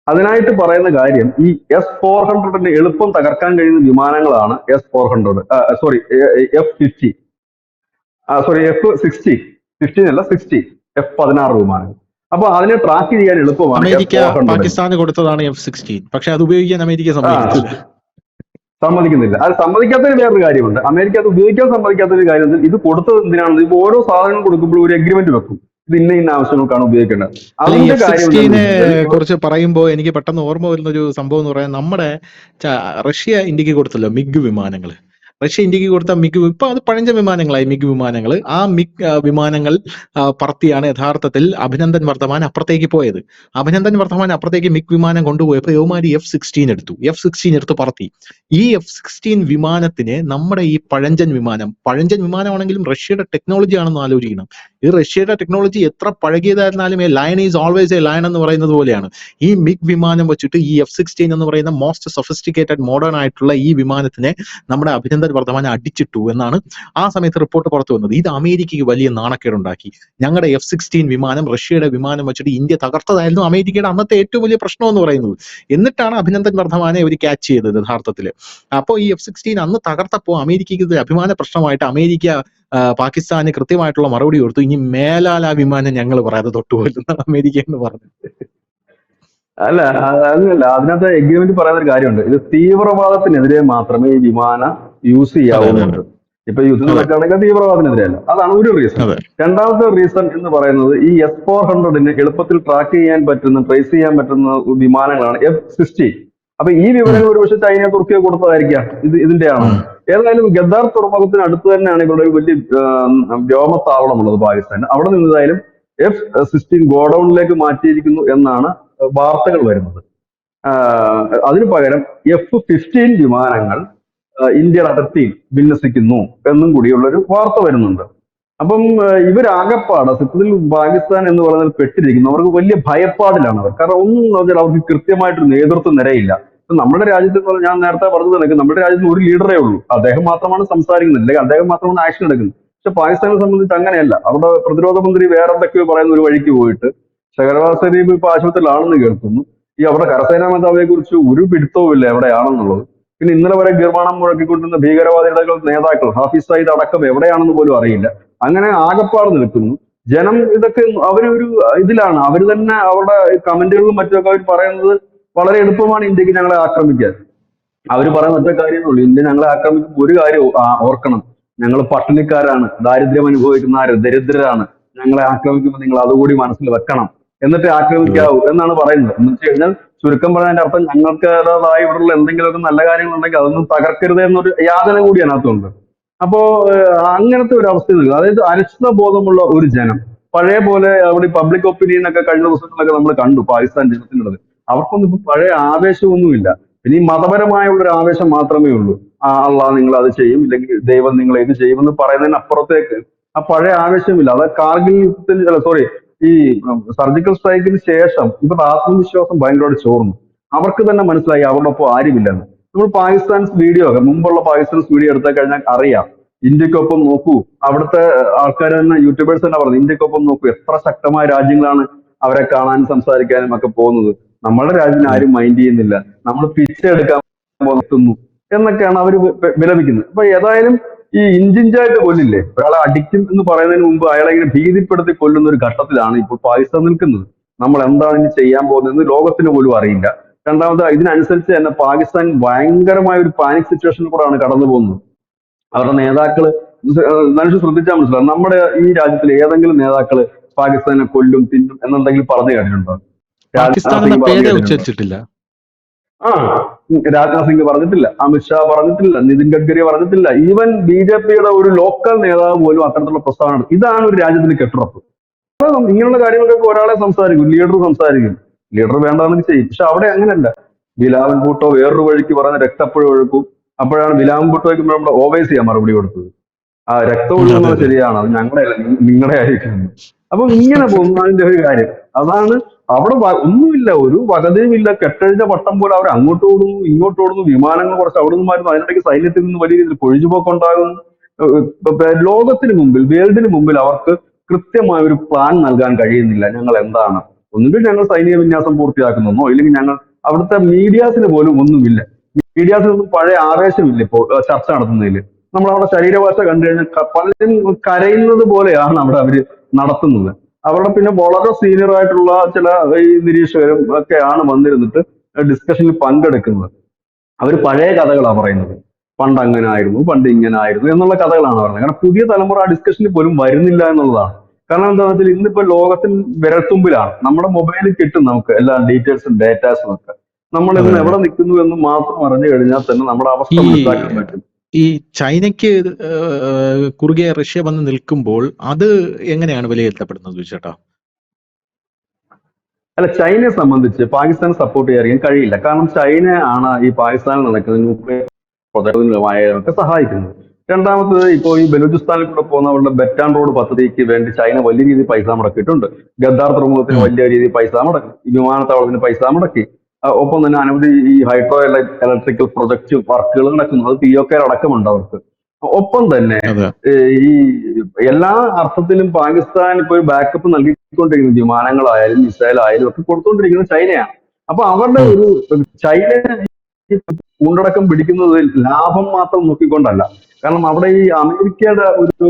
അതിനായിട്ട് പറയുന്ന കാര്യം, ഈ S-400 എളുപ്പം തകർക്കാൻ കഴിയുന്ന വിമാനങ്ങളാണ് S-400, F-50, F-60, 15 അല്ല 60, F-16 വിമാനങ്ങൾ. അപ്പൊ അതിനെ ട്രാക്ക് ചെയ്യാൻ എളുപ്പമാണ്. അമേരിക്ക പാകിസ്ഥാന് കൊടുത്തതാണ് F-16, പക്ഷെ അത് ഉപയോഗിക്കാൻ അമേരിക്ക സമ്മതിക്കുന്നില്ല. അത് സമ്മതിക്കാത്തതിന് വേറൊരു കാര്യമുണ്ട്. അമേരിക്ക അത് ഉപയോഗിക്കാൻ സമ്മതിക്കാത്തൊരു കാര്യം, ഇത് കൊടുത്തത് എന്തിനാണ്? ഇപ്പൊ ഓരോ സാധനങ്ങൾ കൊടുക്കുമ്പോൾ ഒരു എഗ്രിമെന്റ് വെക്കും, ഇത് ഇന്ന ആവശ്യങ്ങൾക്കാണ് ഉപയോഗിക്കേണ്ടത്. അതിന്റെ F-16 കുറിച്ച് പറയുമ്പോൾ എനിക്ക് പെട്ടെന്ന് ഓർമ്മ വരുന്ന ഒരു സംഭവം എന്ന് പറയാൻ, നമ്മുടെ റഷ്യ ഇന്ത്യക്ക് കൊടുത്തല്ലോ മിഗ് വിമാനങ്ങൾ. റഷ്യ ഇന്ത്യക്ക് കൊടുത്ത മിഗ്, ഇപ്പൊ അത് പഴഞ്ച വിമാനങ്ങളായി മിഗ് വിമാനങ്ങൾ. ആ മിഗ് വിമാനങ്ങൾ പറത്തിയാണ് യഥാർത്ഥത്തിൽ അഭിനന്ദൻ വർദ്ധമാൻ അപ്പുറത്തേക്ക് പോയത്. അഭിനന്ദൻ വർദ്ധമാൻ അപ്പുറത്തേക്ക് മിഗ് വിമാനം കൊണ്ടുപോയപ്പോൾ യവമാരി F-16 എടുത്തു. F-16 എടുത്ത് പറത്തി. ഈ F-16 വിമാനത്തിന് നമ്മുടെ ഈ പഴഞ്ചൻ വിമാനമാണെങ്കിലും റഷ്യയുടെ ടെക്നോളജി ആണെന്ന് ആലോചിക്കണം. ഈ റഷ്യയുടെ ടെക്നോളജി എത്ര പഴകിയതായിരുന്നാലും a lion is always a lion എന്ന് പറയുന്നത് പോലെയാണ്. ഈ മിഗ് വിമാനം വെച്ചിട്ട് ഈ F-16 എന്ന് പറയുന്ന മോസ്റ്റ് സൊഫിസ്റ്റിക്കേറ്റഡ് മോഡേൺ ആയിട്ടുള്ള ഈ വിമാനത്തിനെ നമ്മുടെ അഭിനന്ദൻ വർദ്ധമാൻ അടിച്ചിട്ടു എന്നാണ് ആ സമയത്ത് റിപ്പോർട്ട് പുറത്തു വന്നത്. ഇത് അമേരിക്കയ്ക്ക് വലിയ നാണക്കേടുണ്ടാക്കി. ഞങ്ങളുടെ F-16 വിമാനം റഷ്യയുടെ വിമാനം വെച്ചിട്ട് ഇന്ത്യ തകർത്തതായിരുന്നു അമേരിക്കയുടെ അന്നത്തെ ഏറ്റവും വലിയ പ്രശ്നം എന്ന് പറയുന്നത്. എന്നിട്ടാണ് അഭിനന്ദൻ വർദ്ധമാനെ അവർ ക്യാച്ച് ചെയ്തത് യഥാർത്ഥത്തിൽ. അപ്പോൾ ഈ F-16 അന്ന് തകർത്തപ്പോൾ അമേരിക്കയ്ക്ക് ഇത് അഭിമാന പ്രശ്നമായിട്ട് അമേരിക്ക പാകിസ്ഥാന് കൃത്യമായിട്ടുള്ള മറുപടി കൊടുത്തു. ഇനി മേലാൽ ആ വിമാനം ഞങ്ങൾ പറയാതെ തൊട്ടുപോലെന്നാണ് അമേരിക്ക എന്ന് പറഞ്ഞത്. അല്ല, അതല്ല, അതിനകത്ത് എഗ്രിമെന്റ് പറയുന്ന ഒരു കാര്യമുണ്ട്. ഇത് തീവ്രവാദത്തിനെതിരെ മാത്രമേ ഈ വിമാനം യൂസ് ചെയ്യാവുന്നുണ്ട്. ഇപ്പൊ യുദ്ധം അതെ നടക്കുകയാണെങ്കിൽ തീവ്രവാദത്തിനെതിരെയല്ല. അതാണ് ഒരു റീസൺ. അതെ രണ്ടാമത്തെ റീസൺ എന്ന് പറയുന്നത് ഈ S-400 എളുപ്പത്തിൽ ട്രാക്ക് ചെയ്യാൻ പറ്റുന്ന, ട്രേസ് ചെയ്യാൻ പറ്റുന്ന വിമാനങ്ങളാണ് F-16. അപ്പൊ ഈ ഉം, വിവരങ്ങൾ ഒരുപക്ഷെ ചൈന തുർക്കിയെ കൊടുത്തതായിരിക്കാം. ഇതിന്റെയാണോ? ഉം, ഏതായാലും ഗദ്ദാർ തുറമുഖത്തിന് അടുത്ത് തന്നെയാണ് ഇവരുടെ ഒരു വലിയ വ്യോമത്താവളമുള്ളത് പാകിസ്ഥാന്. അവിടെ നിന്നതായാലും F-16 ഗോഡൌണിലേക്ക് മാറ്റിയിരിക്കുന്നു എന്നാണ് വാർത്തകൾ വരുന്നത്. അതിനു പകരം F-15 വിമാനങ്ങൾ ഇന്ത്യയുടെ അതിർത്തിയിൽ വിന്യസിക്കുന്നു എന്നും കൂടിയുള്ള ഒരു വാർത്ത വരുന്നുണ്ട്. അപ്പം ഇവരാകപ്പാട് സത്യത്തിൽ പാകിസ്ഥാൻ എന്ന് പറയുന്നത് പെട്ടിരിക്കുന്നു. അവർക്ക് വലിയ ഭയപ്പാടിലാണ് അവർ. കാരണം ഒന്നും എന്ന് പറഞ്ഞാൽ അവർക്ക് കൃത്യമായിട്ടൊരു നേതൃത്വം നിരയില്ല. ഇപ്പൊ നമ്മുടെ രാജ്യത്ത് എന്ന് പറഞ്ഞാൽ ഞാൻ നേരത്തെ പറഞ്ഞത് കണക്ക് നമ്മുടെ രാജ്യത്ത് ഒരു ലീഡറേ ഉള്ളൂ. അദ്ദേഹം മാത്രമാണ് സംസാരിക്കുന്നത്, അല്ലെങ്കിൽ അദ്ദേഹം മാത്രമാണ് ആക്ഷൻ എടുക്കുന്നത്. പക്ഷെ പാകിസ്ഥാനെ സംബന്ധിച്ച് അങ്ങനെയല്ല. അവിടെ പ്രതിരോധ മന്ത്രി വേറെ എന്തൊക്കെയോ പറയുന്ന ഒരു വഴിക്ക് പോയിട്ട് ഷഹർവാസ് ഷരീഫ് ഇപ്പൊ ആശുപത്രിയിലാണെന്ന് കേൾക്കുന്നു. ഈ അവിടെ കരസേനാ മേധാവിയെ കുറിച്ച് ഒരു പിടുത്തവും ഇല്ല എവിടെയാണെന്നുള്ളത്. പിന്നെ ഇന്നലെ വരെ ഗർവാണം മുഴക്കിക്കൊണ്ടിരുന്ന ഭീകരവാദികളുടെ നേതാക്കൾ ഹാഫിസ് സയ്യിദ് അടക്കം എവിടെയാണെന്ന് പോലും അറിയില്ല. അങ്ങനെ ആകപ്പാട് നിൽക്കുന്നു. ജനം ഇതൊക്കെ അവരൊരു ഇതിലാണ്. അവർ തന്നെ അവരുടെ കമന്റുകളിലും മറ്റുമൊക്കെ അവർ പറയുന്നത് വളരെ എളുപ്പമാണ് ഇന്ത്യക്ക് ഞങ്ങളെ ആക്രമിക്കാൻ. അവർ പറയുന്ന ഒറ്റ കാര്യമേ ഇന്ത്യ ഞങ്ങളെ ആക്രമിക്കുമ്പോൾ ഒരു കാര്യം ഓർക്കണം, ഞങ്ങൾ പട്ടിണിക്കാരാണ്, ദാരിദ്ര്യം അനുഭവിക്കുന്ന ദരിദ്രരാണ്, ഞങ്ങളെ ആക്രമിക്കുമ്പോൾ നിങ്ങൾ അതുകൂടി മനസ്സിൽ വെക്കണം, എന്നിട്ട് അതെ ആക്രമിക്കാവൂ എന്നാണ് പറയുന്നത്. എന്ന് വെച്ച് കഴിഞ്ഞാൽ ചുരുക്കം പറഞ്ഞതിന്റെ അർത്ഥം ഞങ്ങൾക്കതായ ഇവിടെയുള്ള എന്തെങ്കിലുമൊക്കെ നല്ല കാര്യങ്ങളുണ്ടെങ്കിൽ അതൊന്നും തകർക്കരുത് എന്നൊരു യാതന കൂടി അതിനകത്തുണ്ട്. അപ്പോ അങ്ങനത്തെ ഒരു അവസ്ഥ നിൽക്കുക. അതായത് അരക്ഷിത ബോധമുള്ള ഒരു ജനം, പഴയ പോലെ അവിടെ പബ്ലിക് ഒപ്പീനിയൻ ഒക്കെ കഴിഞ്ഞ ദിവസങ്ങളിലൊക്കെ നമ്മൾ കണ്ടു പാകിസ്ഥാൻ ജനത്തിനുള്ളത്. അവർക്കൊന്നും ഇപ്പൊ പഴയ ആവേശമൊന്നുമില്ല. പിന്നെ ഈ മതപരമായുള്ള ഒരു ആവേശം മാത്രമേ ഉള്ളൂ. അള്ളാഹ് നിങ്ങൾ അത് ചെയ്യും, ഇല്ലെങ്കിൽ ദൈവം നിങ്ങൾ ഇത് ചെയ്യുമെന്ന് പറയുന്നതിന് അപ്പുറത്തേക്ക് ആ പഴയ ആവേശമില്ല. അത് കാർഗിൽ യുദ്ധത്തിന്, സോറി, ഈ സർജിക്കൽ സ്ട്രൈക്കിന് ശേഷം ഇവരുടെ ആത്മവിശ്വാസം ഭയങ്കരമായിട്ട് ചോർന്നു. അവർക്ക് തന്നെ മനസ്സിലായി അവരുടെ ഒപ്പം ആരുമില്ലെന്ന്. നമ്മൾ പാകിസ്ഥാൻസ് വീഡിയോ ഒക്കെ, മുമ്പുള്ള പാകിസ്ഥാൻസ് വീഡിയോ എടുത്താൽ കഴിഞ്ഞാൽ അറിയാം. ഇന്ത്യക്കൊപ്പം നോക്കൂ, അവിടുത്തെ ആൾക്കാർ തന്നെ, യൂട്യൂബേഴ്സ് തന്നെ പറഞ്ഞു, ഇന്ത്യക്കൊപ്പം നോക്കൂ, എത്ര ശക്തമായ രാജ്യങ്ങളാണ് അവരെ കാണാനും സംസാരിക്കാനും ഒക്കെ പോകുന്നത്. നമ്മളുടെ രാജ്യത്തിന് അതെ ആരും മൈൻഡ് ചെയ്യുന്നില്ല, നമ്മൾ പിച്ചെടുക്കാൻ പോകുന്നു എന്നൊക്കെയാണ് അവർ വിലപിക്കുന്നത്. അപ്പൊ ഏതായാലും ഈ ഇഞ്ചിഞ്ചായിട്ട് കൊല്ലില്ലേ, ഒരാളെ അടിക്കും എന്ന് പറയുന്നതിന് മുമ്പ് അയാളെ ഇങ്ങനെ ഭീതിപ്പെടുത്തി കൊല്ലുന്ന ഒരു ഘട്ടത്തിലാണ് ഇപ്പോൾ പാകിസ്ഥാൻ നിൽക്കുന്നത്. നമ്മൾ എന്താണ് ഇനി ചെയ്യാൻ പോകുന്നത് ലോകത്തിന് പോലും അറിയില്ല. രണ്ടാമത് ഇതിനനുസരിച്ച് തന്നെ പാകിസ്ഥാൻ ഭയങ്കരമായ ഒരു പാനിക് സിറ്റുവേഷനിൽ കൂടെയാണ് കടന്നു പോകുന്നത്. അവരുടെ നേതാക്കള് മനുഷ്യർ ശ്രദ്ധിച്ചാൽ മനസ്സിലാവും. നമ്മുടെ ഈ രാജ്യത്തിലെ ഏതെങ്കിലും നേതാക്കള് പാകിസ്ഥാനെ കൊല്ലും തിന്നും എന്നെന്തെങ്കിലും പറഞ്ഞു കേട്ടിട്ടുണ്ടോ? രാജ്നാഥ് പാകിസ്ഥാൻ എന്ന സിംഗ് പറഞ്ഞു പേരേ കേട്ടിട്ടുണ്ടോ? ഉച്ചരിച്ചിട്ടില്ല. ആ, രാജ്നാഥ് സിംഗ് പറഞ്ഞിട്ടില്ല, അമിത്ഷാ പറഞ്ഞിട്ടില്ല, നിതിൻ ഗഡ്കരി പറഞ്ഞിട്ടില്ല, ഈവൻ BJP-യുടെ ഒരു ലോക്കൽ നേതാവ് പോലും അത്തരത്തിലുള്ള പ്രസ്താവന നടത്തി. ഇതാണ് ഒരു രാജ്യത്തിന്റെ കെട്ടുറപ്പ്. ഇങ്ങനെയുള്ള കാര്യങ്ങൾക്കൊക്കെ ഒരാളെ സംസാരിക്കും, ലീഡർ സംസാരിക്കും, ലീഡർ വേണ്ടാന്ന് ചെയ്യും. പക്ഷെ അവിടെ അങ്ങനെയല്ല. ബിലാവൽ ഭൂട്ടോ വേറൊരു വഴിക്ക് പറഞ്ഞ രക്തപ്പുഴ ഒഴുക്കും. അപ്പോഴാണ് ബിലാവൽ ഭൂട്ടോയ്ക്ക് നമ്മുടെ OWൈസിയാ മറുപടി കൊടുത്തത്. ആ രക്തം അതെ ഒഴുകുന്നത് അതെ ശരിയാണ്, അത് ഞങ്ങളുടെ അല്ല, നിങ്ങളുടെ ആയിരിക്കും. അപ്പൊ ഇങ്ങനെ പോകുന്നു അതിന്റെ ഒരു കാര്യം. അതാണ് അവിടെ ഒന്നുമില്ല, ഒരു വകതയുമില്ല. കെട്ടഴിഞ്ഞ വട്ടം പോലെ അവർ അങ്ങോട്ട് ഓടുന്നു ഇങ്ങോട്ട് ഓടുന്നു, വിമാനങ്ങൾ കുറച്ച് അവിടെ നിന്ന് മാറുന്നു, അതിനിടയ്ക്ക് സൈന്യത്തിൽ നിന്ന് വലിയ രീതിയിൽ കൊഴിഞ്ഞുപോക്കുണ്ടാകുന്നു. ലോകത്തിന് മുമ്പിൽ, വേൾഡിന് മുമ്പിൽ അവർക്ക് കൃത്യമായ ഒരു പ്ലാൻ നൽകാൻ കഴിയുന്നില്ല. ഞങ്ങൾ എന്താണ്, ഒന്നുകിൽ ഞങ്ങൾ സൈനിക വിന്യാസം പൂർത്തിയാക്കുന്നോ, ഇല്ലെങ്കിൽ ഞങ്ങൾ, അവിടുത്തെ മീഡിയാസിന് പോലും ഒന്നുമില്ല. മീഡിയാസിനൊന്നും പഴയ ആവേശമില്ല ഇപ്പോൾ ചർച്ച നടത്തുന്നതിൽ. നമ്മൾ അവിടെ ശരീരഭാഷ കണ്ടു കഴിഞ്ഞാൽ പലരും കരയുന്നത് പോലെയാണ് അവിടെ അവര് നടത്തുന്നത്. അവിടെ പിന്നെ വളരെ സീനിയർ ആയിട്ടുള്ള ചില ഈ നിരീക്ഷകരും ഒക്കെയാണ് വന്നിരുന്നിട്ട് ഡിസ്കഷനിൽ പങ്കെടുക്കുന്നത്. അവർ പഴയ കഥകളാണ് പറയുന്നത്. പണ്ട് അങ്ങനെ ആയിരുന്നു, പണ്ട് ഇങ്ങനെ ആയിരുന്നു എന്നുള്ള കഥകളാണ് പറയുന്നത്. കാരണം പുതിയ തലമുറ ആ ഡിസ്കഷനിൽ പോലും വരുന്നില്ല എന്നുള്ളതാണ്. കാരണം എന്താണെന്ന് വെച്ചാൽ ഇന്നിപ്പോ ലോകത്തിന് വിരൽത്തുമ്പിലാണ്. നമ്മുടെ മൊബൈലിൽ കിട്ടും നമുക്ക് എല്ലാ ഡീറ്റെയിൽസും ഡേറ്റാസും ഒക്കെ. നമ്മൾ അതെ ഇന്ന് അതെ. എവിടെ നിൽക്കുന്നു എന്ന് മാത്രം അറിഞ്ഞു കഴിഞ്ഞാൽ തന്നെ നമ്മുടെ അവസ്ഥ ഈ മനസ്സിലാക്കാൻ പറ്റും. ഈ ചൈനയ്ക്ക് കുറുകെ റഷ്യ വന്ന് നിൽക്കുമ്പോൾ അത് എങ്ങനെയാണ് വിലയിരുത്തപ്പെടുന്നത് ചേട്ടാ? അല്ല, ചൈനയെ സംബന്ധിച്ച് പാകിസ്ഥാനെ സപ്പോർട്ട് ചെയ്യാൻ കഴിയില്ല. കാരണം ചൈന ആണ് ഈ പാകിസ്ഥാനിൽ നടക്കുന്ന ന്യൂക്ലിയർ പ്രൊജക്ടുകളുമായൊക്കെ സഹായിക്കുന്നത്. രണ്ടാമത്തത്, ഇപ്പോൾ ഈ ബലൂചിസ്ഥാനിൽ കൂടെ പോകുന്ന അവരുടെ ബെറ്റാൻ റോഡ് പദ്ധതിക്ക് വേണ്ടി ചൈന വലിയ രീതിയിൽ പൈസ മുടക്കിയിട്ടുണ്ട്. ഗദ്ദാർ തുറമുഖത്തിന് ഉം, വലിയ രീതിയിൽ പൈസ മുടക്കി, ഈ വിമാനത്താവളത്തിന് പൈസ മുടക്കി. ഒപ്പം തന്നെ അനവധി ഈ ഹൈഡ്രോ ഇലക്ട്രിക്കൽ പ്രൊജക്ട് വർക്കുകൾ നടക്കുന്നു. അത് POK അടക്കമുണ്ട് അവർക്ക്. ഒപ്പം തന്നെ അതെ ഈ എല്ലാ അർത്ഥത്തിലും പാകിസ്ഥാൻ ഇപ്പൊ ഒരു ബാക്കപ്പ് നൽകിക്കൊണ്ടിരിക്കുന്നത് വിമാനങ്ങളായാലും മിസൈൽ ആയാലും ഒക്കെ കൊടുത്തുകൊണ്ടിരിക്കുന്നത് ചൈനയാണ്. അപ്പൊ അവരുടെ ഉം, ഒരു ചൈന ഉണ്ടടക്കം പിടിക്കുന്നത് ലാഭം മാത്രം നോക്കിക്കൊണ്ടല്ല. കാരണം അവിടെ ഈ അമേരിക്കയുടെ ഒരു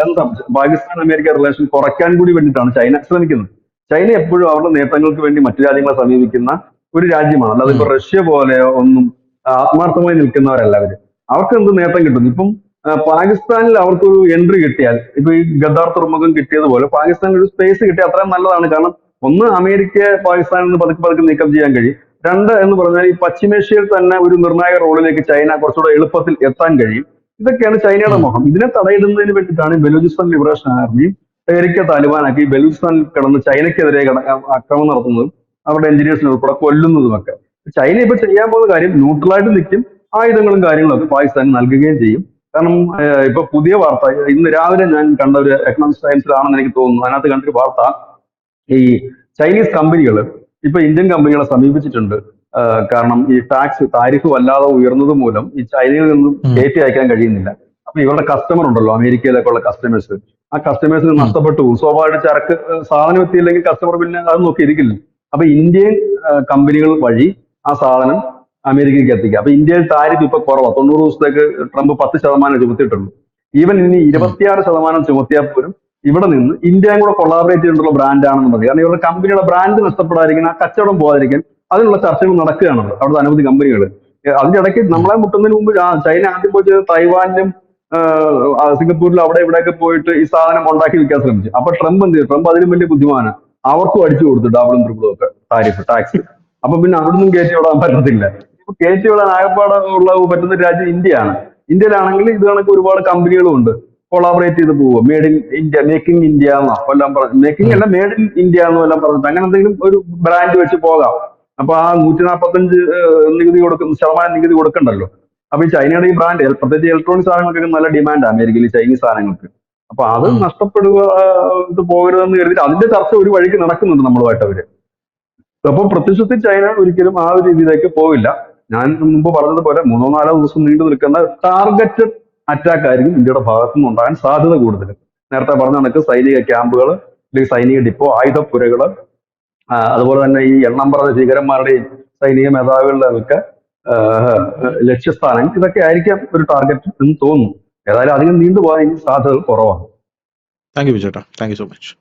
ബന്ധം, പാകിസ്ഥാൻ അമേരിക്ക റിലേഷൻ കുറയ്ക്കാൻ കൂടി വേണ്ടിയിട്ടാണ് ചൈന ശ്രമിക്കുന്നത്. ചൈന എപ്പോഴും അവരുടെ നേട്ടങ്ങൾക്ക് വേണ്ടി മറ്റു രാജ്യങ്ങളെ സമീപിക്കുന്ന ഒരു രാജ്യമാണ്. അല്ലാതെ ഉം, ഇപ്പൊ റഷ്യ പോലെ ഒന്നും ആത്മാർത്ഥമായി നിൽക്കുന്നവരല്ല അവര്. അവർക്ക് എന്ത് നേട്ടം കിട്ടുന്നു? ഇപ്പം പാകിസ്ഥാനിൽ അവർക്കൊരു എൻട്രി കിട്ടിയാൽ, ഇപ്പൊ ഈ ഗദ്ദാർ തുറമുഖം കിട്ടിയതുപോലെ പാകിസ്ഥാനിൽ ഒരു സ്പേസ് കിട്ടിയാൽ അത്രയും നല്ലതാണ്. കാരണം ഒന്ന്, അമേരിക്കയെ പാകിസ്ഥാനിൽ നിന്ന് പതുക്കെ പതുക്കെ നീക്കം ചെയ്യാൻ കഴിയും. രണ്ട് എന്ന് പറഞ്ഞാൽ ഈ പശ്ചിമേഷ്യയിൽ തന്നെ ഒരു നിർണായക റോളിലേക്ക് ചൈന കുറച്ചുകൂടെ എളുപ്പത്തിൽ എത്താൻ കഴിയും. ഇതൊക്കെയാണ് ചൈനയുടെ ഉം. മോഹം. ഇതിനെ തടയിടുന്നതിന് വേണ്ടിയിട്ടാണ് ബലൂചിസ്ഥാൻ ലിബറേഷൻ ആർമിയും തെഹരിക്കെ താലിബാനാക്കി ബലൂചിസ്ഥാനിൽ കിടന്ന് ചൈനയ്ക്കെതിരെ ആക്രമണം നടത്തുന്നതും അവരുടെ എഞ്ചിനീയേഴ്സിനെ ഉൾപ്പെടെ കൊല്ലുന്നതുമൊക്കെ. ചൈന ഇപ്പൊ ചെയ്യാൻ പോകുന്ന കാര്യം ന്യൂട്രലായിട്ട് നിൽക്കും, ആയുധങ്ങളും കാര്യങ്ങളും ഒക്കെ പാകിസ്ഥാന് നൽകുകയും ചെയ്യും. കാരണം ഇപ്പൊ പുതിയ വാർത്ത ഇന്ന് രാവിലെ ഞാൻ കണ്ട ഒരു എക്കണോമിക്സ് ടൈംസിലാണെന്ന് എനിക്ക് തോന്നുന്നു. അതിനകത്ത് കണ്ടൊരു വാർത്ത, ഈ ചൈനീസ് കമ്പനികൾ ഇപ്പൊ ഇന്ത്യൻ കമ്പനികളെ സമീപിച്ചിട്ടുണ്ട്. കാരണം ഈ താരിഫ് വല്ലാതെ ഉയർന്നത് മൂലം ഈ ചൈനയിൽ നിന്നും ഉം. കയറ്റി അയക്കാൻ കഴിയുന്നില്ല. അപ്പൊ ഇവരുടെ കസ്റ്റമർ ഉണ്ടല്ലോ, അമേരിക്കയിലൊക്കെ ഉള്ള കസ്റ്റമേഴ്സ്, ആ കസ്റ്റമേഴ്സിന് ഉം. നഷ്ടപ്പെട്ടു പോകും. സ്വാഭാവികമായിട്ട് ചരക്ക് സാധനം എത്തിയില്ലെങ്കിൽ കസ്റ്റമർ പിന്നെ അത് നോക്കിയിരിക്കില്ല. അപ്പൊ ഇന്ത്യൻ കമ്പനികൾ വഴി ആ സാധനം അമേരിക്കയ്ക്ക് എത്തിക്കുക. അപ്പൊ ഇന്ത്യയിൽ താരിഫ് ഇപ്പൊ കുറവാണ്. 90 ദിവസത്തേക്ക് ട്രംപ് 10% ചുമത്തിയിട്ടുള്ളൂ. ഈവൻ ഇനി ഉം. 26% ചുമത്തിയാൽ പോലും ഇവിടെ നിന്ന് ഇന്ത്യയും കൂടെ കൊളാബറേറ്റ് ചെയ്തിട്ടുള്ള ബ്രാൻഡ് ആണെന്ന് മതി. കാരണം ഇവരുടെ കമ്പനിയുടെ ബ്രാൻഡ് നഷ്ടപ്പെടാതിരിക്കാൻ, ആ കച്ചവടം പോകാതിരിക്കാൻ അതിനുള്ള ചർച്ചകൾ നടക്കുകയാണ് അവിടുത്തെ അനവധി കമ്പനികൾ. അതിന്റെ ഇടയ്ക്ക് ഉം. നമ്മളെ മുട്ടുന്നതിന് മുമ്പ് ചൈന ആദ്യം പോയി ചെയ്തത് തൈവാനിലും സിംഗപ്പൂരിലും അവിടെ ഇവിടെയൊക്കെ പോയിട്ട് ഈ സാധനം ഉണ്ടാക്കി വിൽക്കാൻ ശ്രമിച്ചു. അപ്പൊ ട്രംപ് എന്ത് ചെയ്തു? ട്രംപ് അതിലും വലിയ ബുദ്ധിമാനാണ്, അവർക്കും അടിച്ചു കൊടുത്തു ഡബിളും ട്രിപ്പിളും ഒക്കെ ടാക്സ്. അപ്പൊ പിന്നെ അവിടുന്ന് കയറ്റി വിടാൻ പറ്റത്തില്ല. ഇപ്പൊ കയറ്റി വിടാൻ ആകപ്പാടെ ഉള്ള പറ്റുന്ന രാജ്യം ഇന്ത്യയാണ്. ഇന്ത്യയിലാണെങ്കിൽ ഇത് കണക്ക് ഒരുപാട് കമ്പനികളും ഉണ്ട്, കൊളാബറേറ്റ് ചെയ്ത് പോവുക. Made in India, making India എന്നോ എല്ലാം പറഞ്ഞു, മേക്കിംഗ് ഉം. അല്ല മേഡ് ഇൻ ഇന്ത്യ എന്നോ എല്ലാം പറഞ്ഞിട്ട് അങ്ങനെ എന്തെങ്കിലും ഒരു ബ്രാൻഡ് വെച്ച് പോകാം. അപ്പൊ ആ 145 ശതമാനം നികുതി കൊടുക്കണ്ടല്ലോ. അപ്പൊ ഈ ചൈനയുടെ ഈ ബ്രാൻഡ് പ്രത്യേകിച്ച് ഇലക്ട്രോണിക് സാധനങ്ങൾക്കൊക്കെ നല്ല ഡിമാൻഡ് അമേരിക്കയിൽ, ചൈനീസ് സാധനങ്ങൾക്ക്. അപ്പൊ അത് ഉം. നഷ്ടപ്പെടുക, ഇത് പോകരുതെന്ന് കരുതിയിട്ട് അതിന്റെ ചർച്ച ഒരു വഴിക്ക് നടക്കുന്നുണ്ട് നമ്മളുമായിട്ട് അവര്. അപ്പൊ പ്രത്യക്ഷത്തിൽ ചൈന ഒരിക്കലും ആ ഒരു രീതിയിലേക്ക് പോവില്ല. ഞാൻ മുമ്പ് പറഞ്ഞതുപോലെ 3-4 ദിവസം നീണ്ടു നിൽക്കുന്ന ടാർഗറ്റഡ് അറ്റാക്ക് ആയിരിക്കും ഇന്ത്യയുടെ ഭാഗത്തു നിന്ന് ഉണ്ടാകാൻ സാധ്യത കൂടുതൽ. നേരത്തെ പറഞ്ഞ കണക്ക് സൈനിക ക്യാമ്പുകൾ, അല്ലെങ്കിൽ സൈനിക ഡിപ്പോ, ആയുധപ്പുരകള്, അതുപോലെ തന്നെ ഈ എണ്ണം പറഞ്ഞ ഭീകരന്മാരുടെയും സൈനിക മേധാവികളുടെ ഒക്കെ ലക്ഷ്യസ്ഥാനം, ഇതൊക്കെ ആയിരിക്കാം ഒരു ടാർഗറ്റ് എന്ന് തോന്നുന്നു. ഏതായാലും അധികം നീണ്ടുപോകാൻ ഇനി സാധ്യതകൾ കുറവാണ്. താങ്ക് യു വിജേട്ടാ, താങ്ക് യു സോ മച്ച്.